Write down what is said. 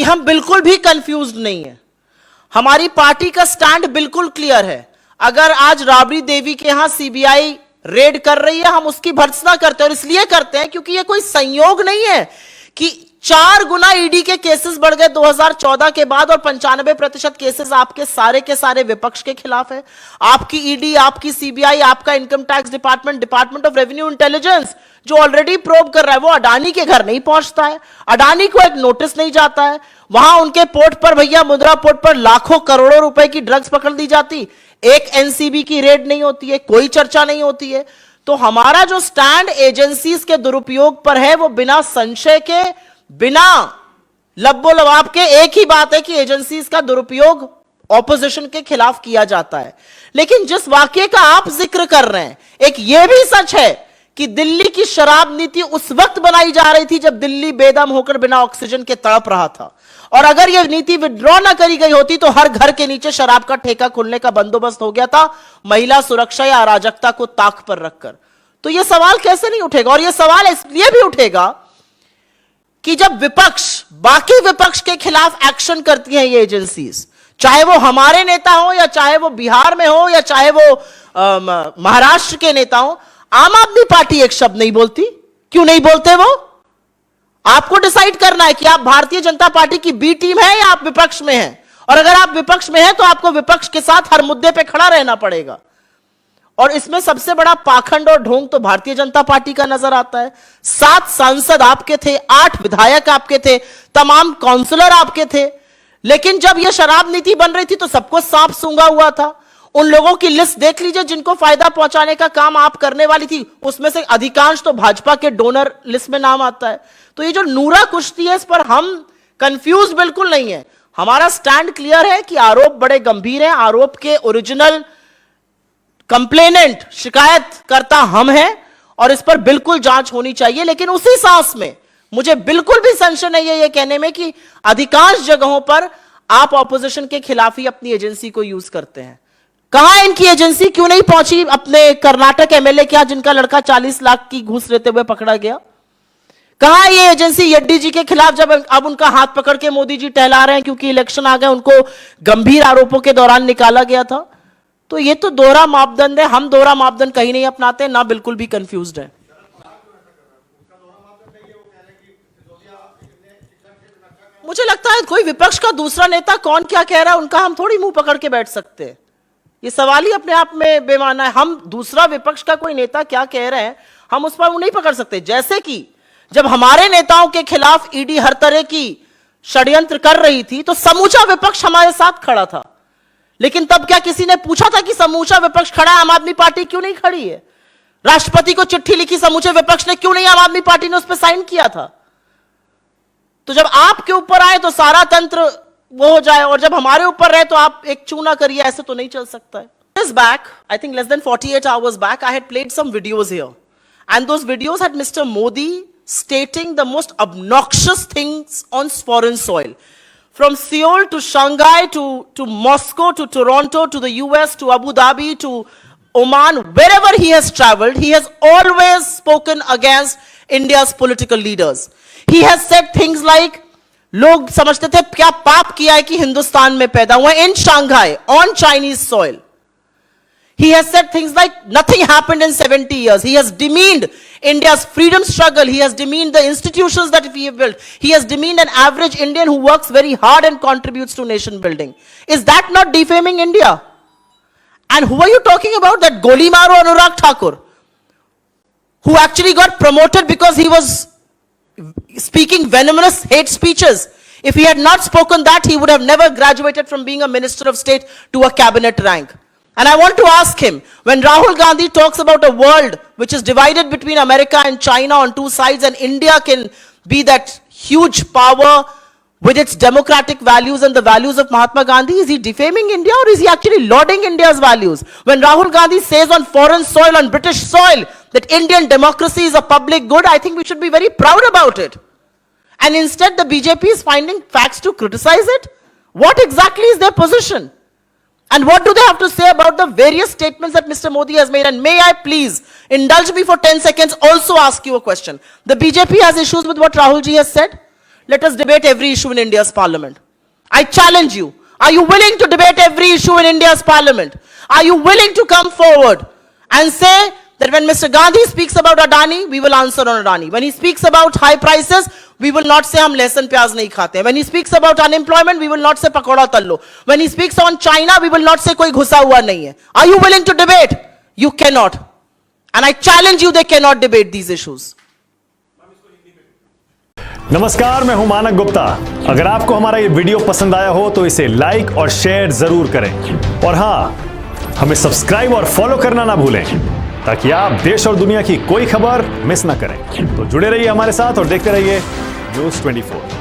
कि हम बिल्कुल भी कंफ्यूज्ड नहीं है। हमारी पार्टी का स्टैंड बिल्कुल क्लियर है। अगर आज राबड़ी देवी के यहां सीबीआई रेड कर रही है, हम उसकी भर्त्सना करते हैं, और इसलिए करते हैं क्योंकि यह कोई संयोग नहीं है कि 4 गुना ईडी के केसेस बढ़ गए 2014 के बाद, और 95% केसेस आपके सारे के सारे विपक्ष के खिलाफ है। आपकी ईडी, आपकी सीबीआई, आपका income tax department, department of revenue intelligence जो ऑलरेडी प्रोब कर रहा है, वो अडानी के घर नहीं पहुंचता है, अडानी को एक नोटिस नहीं जाता है। वहां उनके पोर्ट पर, भैया मुद्रा पोर्ट पर लाखों करोड़ों रुपए की ड्रग्स पकड़ दी जाती, एक एनसीबी की रेड नहीं होती है, कोई चर्चा नहीं होती है। तो हमारा जो स्टैंड एजेंसीज के दुरुपयोग पर है, वो बिना संशय के, बिना लब्बो लबाब के एक ही बात है कि एजेंसीज का दुरुपयोग ऑपोजिशन के खिलाफ किया जाता है। लेकिन जिस वाकये का आप जिक्र कर रहे हैं, एक यह भी सच है कि दिल्ली की शराब नीति उस वक्त बनाई जा रही थी जब दिल्ली बेदम होकर बिना ऑक्सीजन के तड़प रहा था, और अगर यह नीति विड्रॉ ना करी गई होती तो हर घर के नीचे शराब का ठेका खुलने का बंदोबस्त हो गया था, महिला सुरक्षा या अराजकता को ताक पर रखकर। तो यह सवाल कैसे नहीं उठेगा? और यह सवाल इसलिए भी उठेगा कि जब विपक्ष, बाकी विपक्ष के खिलाफ एक्शन करती हैं ये एजेंसीज, चाहे वो हमारे नेता हो, या चाहे वो बिहार में हो, या चाहे वो महाराष्ट्र के नेता हो, आम आदमी पार्टी एक शब्द नहीं बोलती। क्यों नहीं बोलते? वो आपको डिसाइड करना है कि आप भारतीय जनता पार्टी की बी टीम है या आप विपक्ष में हैं, और अगर आप विपक्ष में हैं तो आपको विपक्ष के साथ हर मुद्दे पे खड़ा रहना पड़ेगा। और इसमें सबसे बड़ा पाखंड और ढोंग तो भारतीय जनता पार्टी का नजर आता है। 7 सांसद आपके थे, 8 विधायक आपके थे, तमाम काउंसलर आपके थे, लेकिन जब यह शराब नीति बन रही थी तो सबको सांप सूंघा हुआ था। उन लोगों की लिस्ट देख लीजिए जिनको फायदा पहुंचाने का काम आप करने वाली थी, उसमें से अधिकांश तो भाजपा के डोनर लिस्ट में नाम आता है। तो ये जो नूरा कुश्ती है, इस पर हम कंफ्यूज बिल्कुल नहीं है। हमारा स्टैंड क्लियर है कि आरोप बड़े गंभीर हैं, आरोप के ओरिजिनल कंप्लेनेंट, शिकायतकर्ता हम हैं, और इस पर बिल्कुल जांच होनी चाहिए। लेकिन उसी सांस में मुझे बिल्कुल भी संशय नहीं है यह कहने में कि अधिकांश जगहों पर आप ऑपोजिशन के खिलाफ ही अपनी एजेंसी को यूज करते हैं। कहां इनकी एजेंसी क्यों नहीं पहुंची अपने कर्नाटक एमएलए के यहां जिनका लड़का 40 लाख की घूस लेते हुए पकड़ा गया? कहां ये एजेंसी येड्डी जी के खिलाफ, जब अब उनका हाथ पकड़ के मोदी जी टहला रहे हैं क्योंकि इलेक्शन आ गए, उनको गंभीर आरोपों के दौरान निकाला गया था? तो ये तो दोहरा मापदंड है। हम दोहरा मापदंड कहीं नहीं अपनाते, ना बिल्कुल भी कंफ्यूज्ड है। मुझे लगता है कोई विपक्ष का दूसरा नेता कौन क्या कह रहा है उनका हम थोड़ी मुंह पकड़ के बैठ सकते हैं। ये सवाल ही अपने आप में बेमाना है। हम दूसरा विपक्ष का कोई नेता क्या कह रहे हैं हम उस पर मुंह नहीं पकड़ सकते। जैसे कि जब हमारे नेताओं के खिलाफ ईडी हर तरह की षड्यंत्र कर रही थी तो समूचा विपक्ष हमारे साथ खड़ा था, लेकिन तब क्या किसी ने पूछा था कि समूचा विपक्ष खड़ा है, आम आदमी पार्टी क्यों नहीं खड़ी है? राष्ट्रपति को चिट्ठी लिखी समूचे विपक्ष ने, क्यों नहीं आम आदमी पार्टी ने उस पर साइन किया था? तो जब आपके ऊपर आए तो सारा तंत्र वो हो जाए, और जब हमारे ऊपर रहे तो आप एक चूना करिए, ऐसे तो नहीं चल सकता है। Back, I think less than 48 hours back, I had played some videos here, and those videos had Mr. Modi stating the most obnoxious things on foreign soil, from Seoul to Shanghai to Moscow to Toronto to the US to Abu Dhabi to Oman. Wherever he has traveled, he has always spoken against India's political leaders. He has said things like, लोग समझते थे क्या पाप किया है कि हिंदुस्तान में पैदा हुआ in Shanghai on Chinese soil. He has said things like nothing happened in 70 years. He has demeaned India's freedom struggle. He has demeaned the institutions that we have built. He has demeaned an average Indian who works very hard and contributes to nation building. Is that not defaming India? And who are you talking about? That Golimaru Anurag Thakur, who actually got promoted because he was speaking venomous hate speeches. If he had not spoken that, he would have never graduated from being a minister of state to a cabinet rank. And I want to ask him, when Rahul Gandhi talks about a world which is divided between America and China on two sides, and India can be that huge power with its democratic values and the values of Mahatma Gandhi, is he defaming India or is he actually lauding India's values? When Rahul Gandhi says on foreign soil, on British soil, that Indian democracy is a public good, I think we should be very proud about it. And instead the BJP is finding facts to criticize it. What exactly is their position? And what do they have to say about the various statements that Mr. Modi has made? And may I please indulge me for 10 seconds also ask you a question. The BJP has issues with what Rahul ji has said. let us debate every issue in India's parliament. I challenge you. Are you willing to debate every issue in India's parliament? Are you willing to come forward and say that when Mr. Gandhi speaks about Adani, we will answer on Adani. When he speaks about high prices, we will not say hum lesan pyaz nahi khate. When he speaks about unemployment, we will not say pakoda tallo. When he speaks on China, we will not say koi ghusa hua nahi hai. Are you willing to debate? You cannot. And I challenge you, they cannot debate these issues. नमस्कार, मैं हूं मानक गुप्ता। अगर आपको हमारा ये video पसंद आया हो तो इसे लाइक और शेयर जरूर करें और हां, हमें सब्सक्राइब और फॉलो करना ना भूलें ताकि आप देश और दुनिया की कोई खबर मिस ना करें। तो जुड़े रहिए हमारे साथ और देखते रहिए News 24।